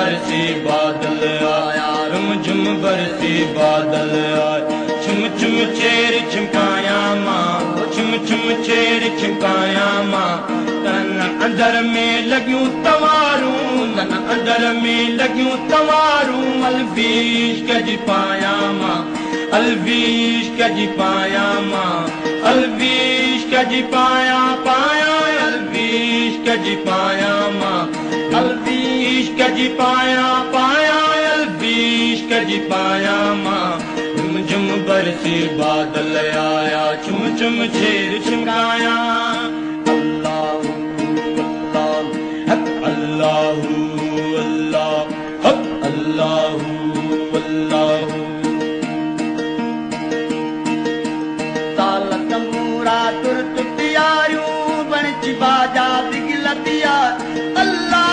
बरसे बादल आया, रुमझुम बरसे बादल आया। छुम छुम चेर छिमकाया माँ, छुम छुम चेर छिमकाया माँ। तन अंदर में लगियूं तवारूं, तन अंदर में लगियूं तवारूं। अलवीश कजी पाया माँ, अलवीश कजी पाया माँ, अलवीश कजी पाया पाया। अलवीश कजी पाया माँ, अलवीश कजी पाया पाया। अलवीश कजी पाया माँ। झुम बरसे बादल आया, छुम छुम छेर छिमकाया। अल्लाहू अल्लाह हक, अल्लाहू अल्लाह हक, अल्लाहू अल्लाह। ताल तंबूरा तुरत प्यारू, बनची बाजा बिगलतिया। अल्लाह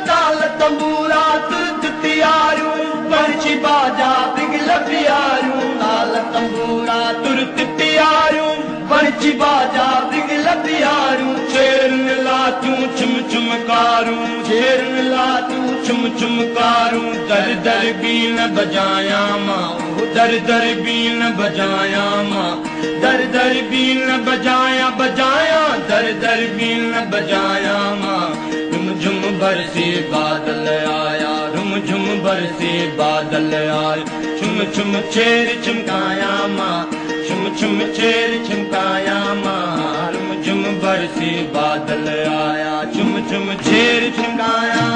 ताल तंबूरा तुरत प्यारू, बनची बाजा बिगल प्यारू। ताल तंबूरा तुरत प्यारू, बनची बाजा बिगल प्यारू। छेरन ला तू छुम छुम कारू, छेरन ला तू छुम छुम कारू। दर दर बीन बजाया माँ, दर दर बीन बजाया माँ। दर दर बीन बजाया बजाया, दर दर बीन बजाया माँ। झुम बरसे बादल आया, झुम बरसे बादल आया। छुम छुम छेर छिमकाया माँ, छुम छुम छेर छिमकाया माँ। झुम बरसे बादल आया, छुम छुम छेर छिमकाया।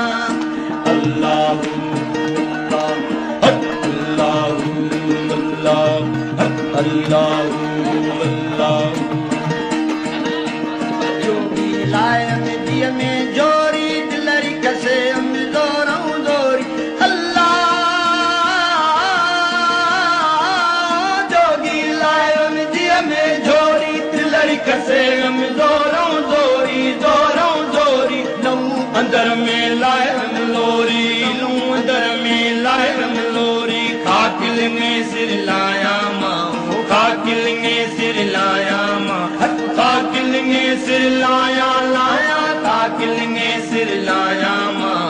अल्लाहू अल्लाह हक, अल्लाहू अल्लाह हक, अल्लाहू अल्लाह। जोगी लाए नदिया में जोरी, दिलरी कसे हम जोरों जोरी। अल्लाह जोगी लाए नदिया में जोरी, दिलरी कसे हम जोरों जोरी, जोरों जोरी। लू अंदर में लाए हम लोरी, लू अंदर में लाए हम लोरी। खाकिल ने सिर लाया माँ, खाकिल ने सिर लाया माँ। खाकिल ने सिर लाया लाया, खाकिल ने सिर लाया माँ।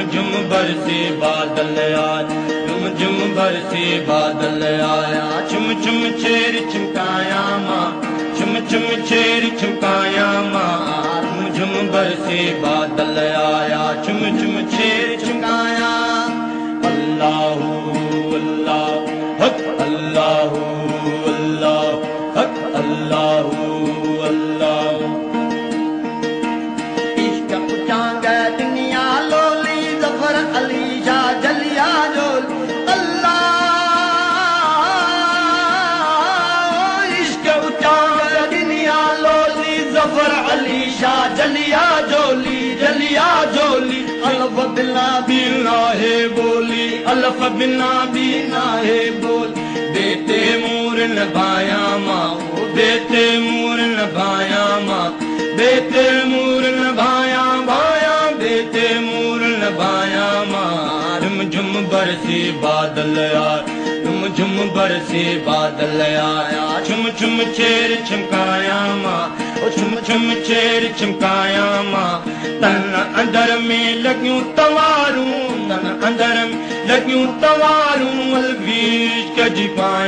झुम बरसे बादल आया, झुम बरसे बादल आया। छुम छुम छेर छिमकाया माँ, छुम छुम छेर छिमकाया माँ। झुम बरसे बादल आया, छुम छुम छेर छिमकाया। अल्लाहू अल्लाह हक, अल्लाहू अल्लाह हक, अल्लाहू अल्लाह। इश्क पुचांग दुनिया लोली, जफर अली शाह जलिया जोली। अल्लाह इश्क पुचांग दुनिया लोली, जफर अली शाह जलिया जोली, जलिया जोली। अल्फ बिना भी नाहे बोली, अल्फ बिना भी नाहे बोली। बेटे मूर नभाया माँ, बेटे मूर नभाया माँ। बेटे मूर नभाया भाया, बेटे मूर नभाया माँ। झुम बरसे बादल आया, झुम बरसे बादल आया। छुम छुम छेर छिमकाया माँ, छुम छुम छेर छिमकाया माँ। तन अंदर में लगियूं तवारूं, तन अंदर में लगियूं तवारूं। अलवीश कजी पाया।